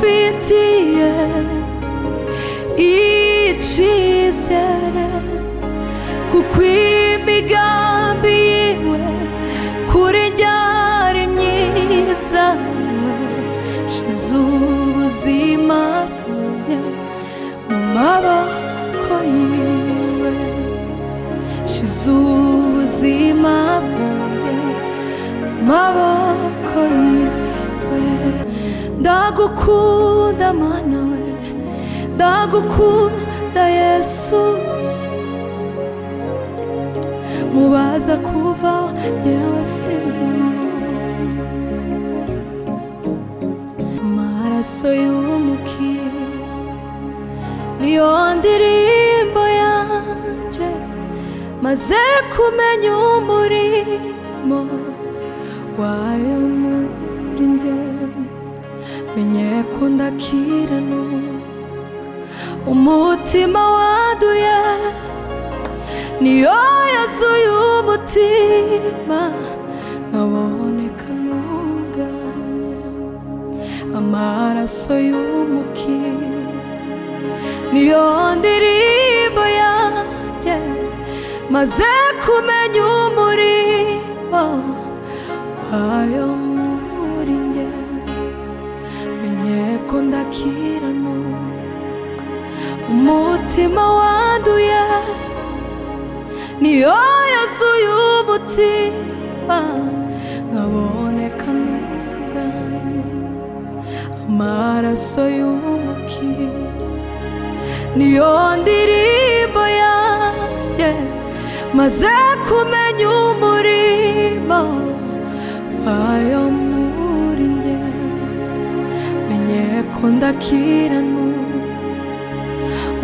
ngufitiye icyizere, kuko imigambi yiwe kuri njye ari myiza. Shize ubuzima bwanjye mu maboko yiwe, shize ubuzima bwanjye mu maboko yiwe. Ndagukunda Mana we, ndagukunda Yesu, mubaza kuva njyewe sindimo. Amaraso y'umukiza niyo ndirimbo yanjye, maze kumenya umurimo wayo muri njye, menye ko ndakiranutse, umutima wanduye niyo yuzuye umutima, nkaboneka ntunganye. Amaraso y'umukiza niyo ndirimbo yanjye, maze kumenya umurimo wayo muri njye, menye ko ndakiranutse, umutima wanduye niyo yuzuye umutima, nkaboneka ntunganye. Amaraso y'umukiza niyo ndirimbo yanjye, maze kumenya umurimo wayo muri njye, menye ko ndakiranutse,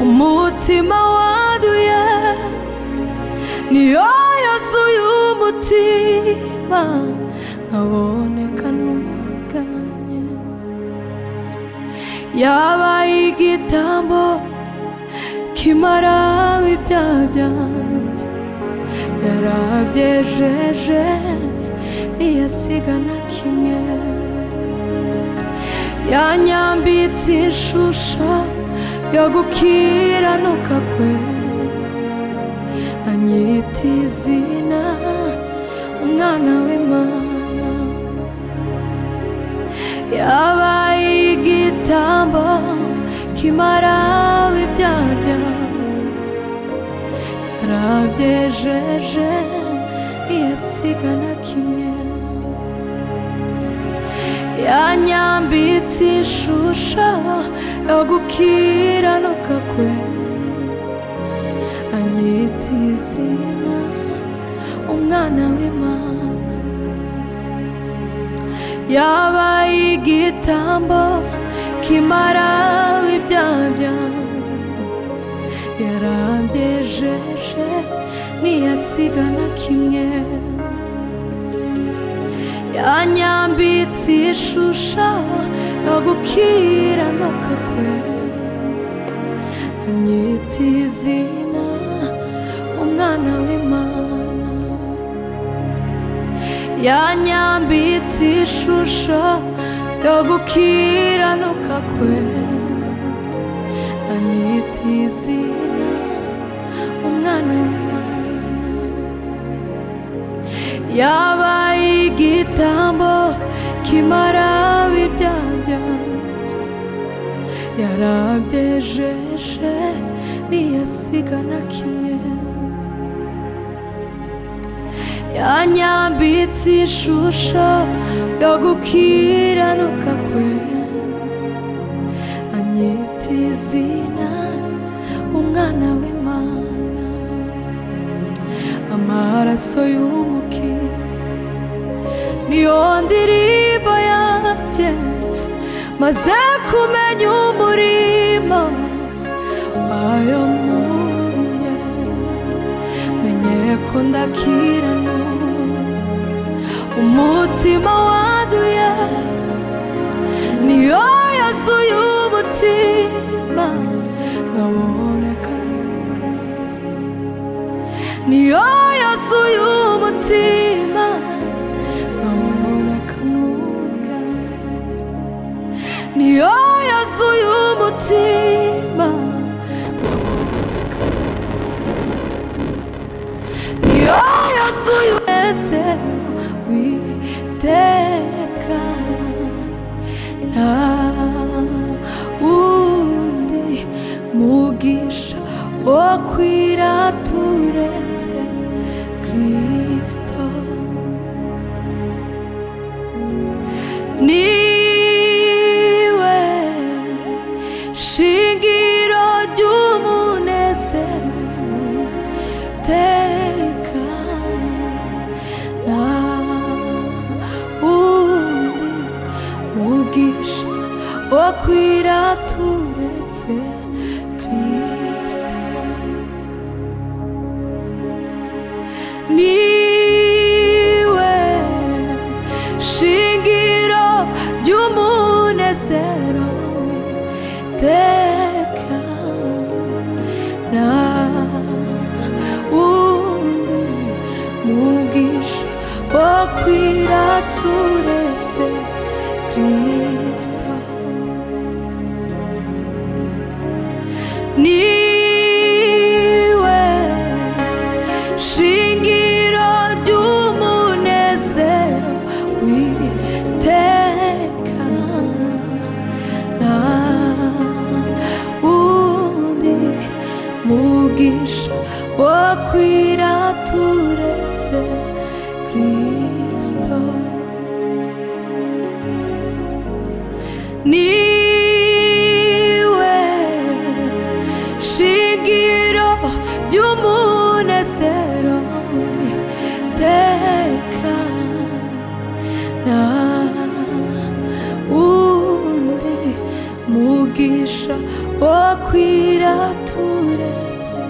umutima wanduye niyo yuzuye umutima, nkaboneka ntunganye. Yabaye igitambo kimaraho ibyaha byanjye, yarabyejeje ntiyasiga na kimwe. Yanyambitse ishusho yo gukiranuka kwe, anyita izina umwana w'Imana. Yabaye igitambo kimaraho ibyaha byanjye, yarabyejeje ntiyasiga na kimwe. Yanyambitse ishusho yo gukiranuka kwe, anyita izina umwana w'Imana. Yabaye igitambo kimaraho ibyaha byanjye, yarabyejeje ntiyasiga na kimwe. Yanyambitse ishusho yo gukiranuka kwe, anyita izina umwana w'Imana. Yanyambitse ishusho yo gukiranuka kwe, anyita izina umwana w'Imana. Yabaye igitambo kimaraho ibyaha byanjye, yarabyejeje ntiyasiga na kimwe. Yanyambitse ishusho yo gukiranuka kwe, anyita izina umwana w'Imana. Amaraso y'umukiza niyo ndirimbo yanjye, maze kumenya umurimo wayo muri njye, menye ko ndakiranutse, umutima wanduye niyo yuzuye umutima, nkaboneka ntunganye. Niyo yuzuye umutima, nkaboneka ntunganye. Niyo umutima niyo yuzuye umunezero w'iteka nta wundi mugisha wo kwirata uretse Kristo niwe shingiro ry'umunezero w'iteka nta wundi mugisha wo kwirata uretse Kristo niwe shingiro ry'umunezero w'iteka nta wundi mugisha wo kwirata uretse Kristo niwe shingiro ry'umunezero w'iteka nta wundi mugisha wo kwirata uretse Kristo niwe shingiro ry'umunezero w'iteka nta wundi mugisha wo kwirata uretse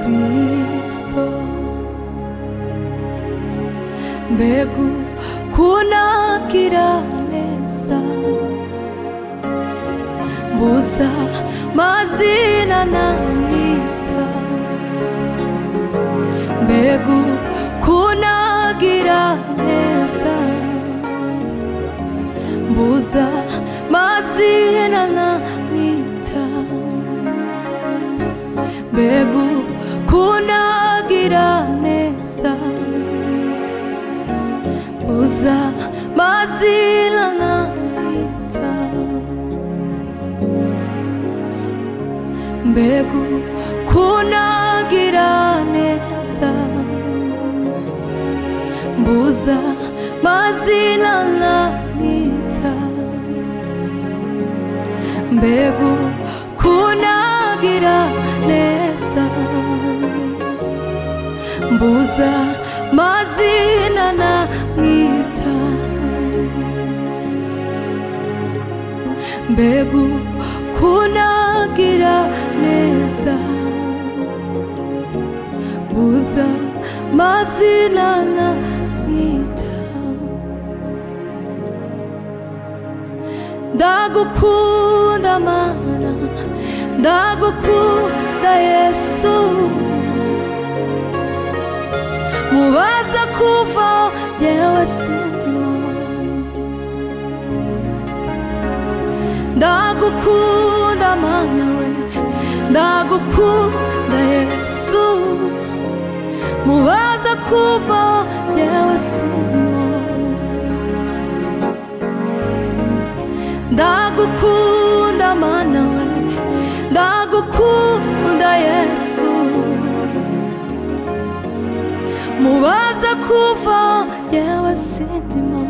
Kristo mbega kunagira neza mbuza mazina namwita mbega kunagira neza mbuza mazina namwita mbega kunagira neza mbuza mazina namwita mbega kunagira neza mbuza mazina namwita mbega kunagira neza mbuza mazina namwita mbega kunagira neza mbuza mazina namwita ndagukunda Mana ndagukunda Yesu mubaza kuva yewe sindimo ndagukunda Mana we ndagukunda Yesu mubaza kuva yewe sindimo ndagukunda Mana we ndagukunda Yesu mubaza kuva yewe sindimo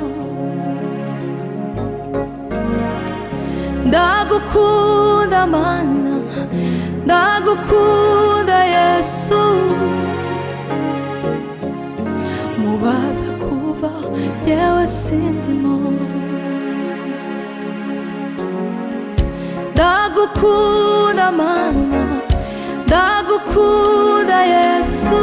ndagukunda Mana ndagukunda Yesu mubaza kuva yewe sindimo ndagukunda Mana ndagukunda Yesu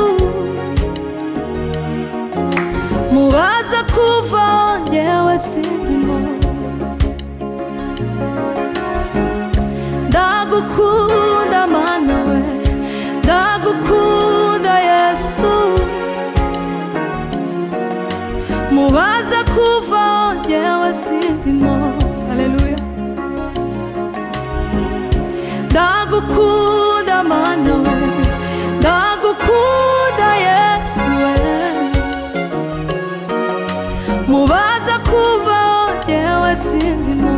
mubaza kuva yewe sindimo ndagukunda Mana we ndagukunda Yesu mubaza kuva yewe sindimo haleluya ndagukunda mana we, ndagukunda Yesu we, mubaza kubaho jyewe sindimo,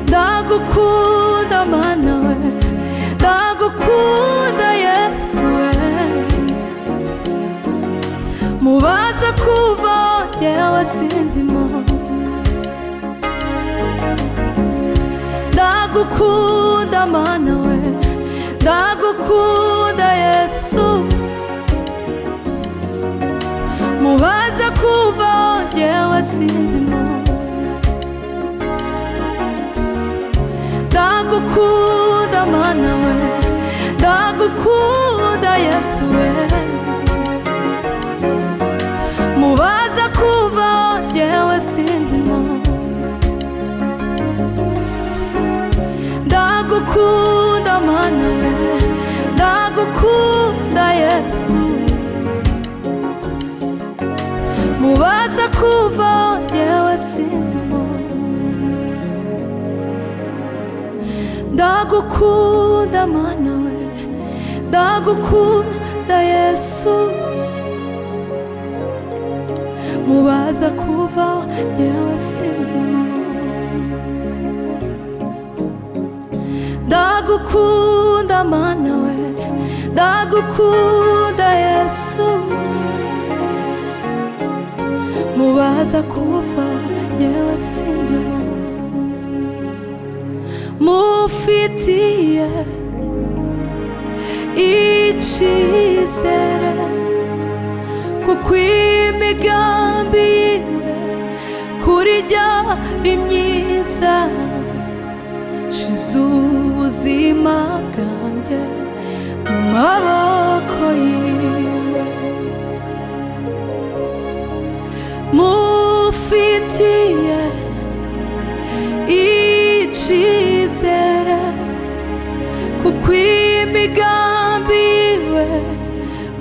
ndagukunda mana we, ndagukunda Yesu we, mubaza kubaho jyewe sindimo, ndagukunda mana we, ndagukunda Yesu, mubaza kubaho jyewe sindimo, ndagukunda mana we, ndagukunda Yesu we, mubaza kubaho jyewe sindimo, ndagukunda mana we, ndagukunda Yesu, mubaza kubaho jyewe sindimo, ndagukunda mana we, ndagukunda Yesu, mubaza kubaho jyewe sindimo, ndagukunda mana we, ndagukunda Yesu, mubaza kubaho jyewe sindimo, mufitiye icyizere kuko imigambi yiwe kuri jye ari myiza, shize ubuzima bwanjye mu maboko yiwe, mufitiye icyizere kuko imigambi yiwe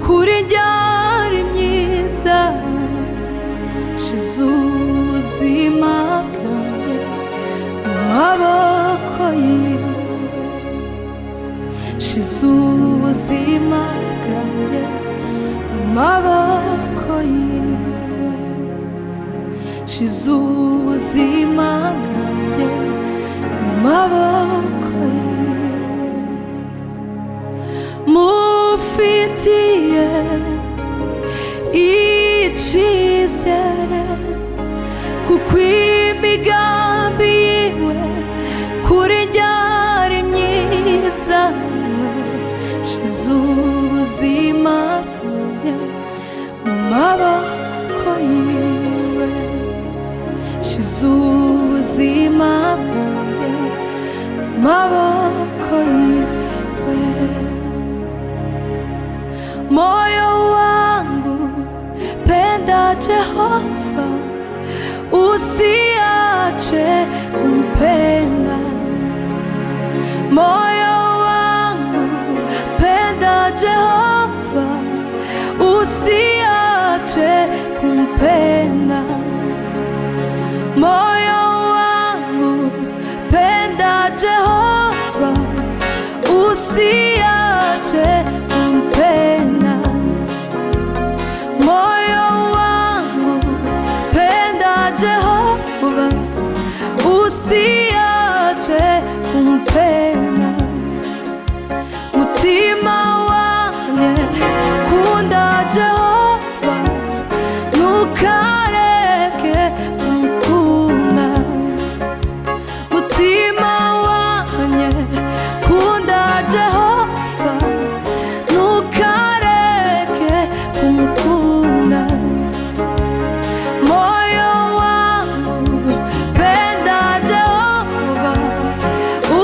kuri jye ari myiza, shize ubuzima bwanjye mu maboko yiwe, shize ubuzima bwanjye mu maboko yiwe, shize ubuzima bwanjye mu maboko yiwe, mufitiye icyizere kuko imigambi yiwe kuri jye ari myiza, shize ubuzima bwanjye mu maboko yiwe, shize ubuzima bwanjye mu maboko yiwe, moyo wangu penda Jehova, usiache kumpenda, moyo wangu penda Jehova, usiache kumpenda, moyo wangu penda Jehova, usiache kumpenda, moyo wangu penda Jehova, usiache kumpenda, mutima wanjye kunda Jehova, ntukareke kumukunda, mutima wanjye kunda Jehova, ntukareke kumukunda, moyo wangu penda Jehova,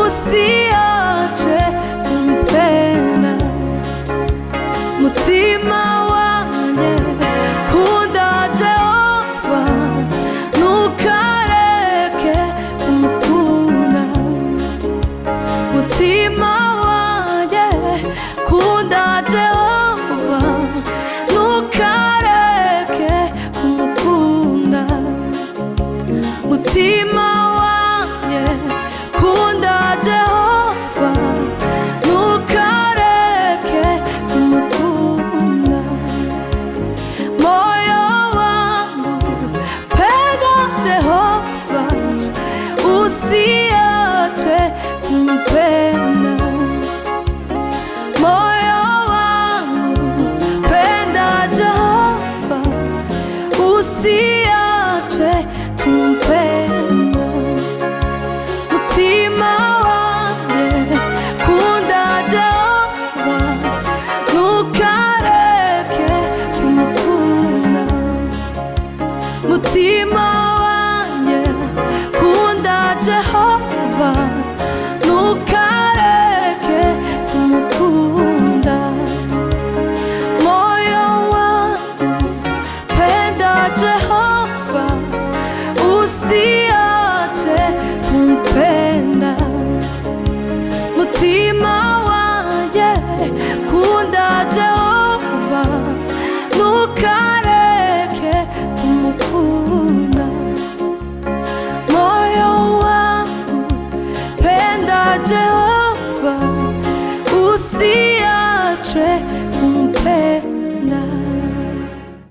usiache kumpenda, mutima wanjye kunda Jehova, ntukareke kumukunda, mutima wanjye kunda Jehova, ntukareke kumukunda, mutima wanjye kumpenda. Moyo wangu penda Jehova, usiache kumpenda. Mutima wanjye kunda Jehova, ntukareke kumukunda. Mutima wanjye kunda Jehova, ntukareke kumukunda. Moyo wangu penda Jehova, usi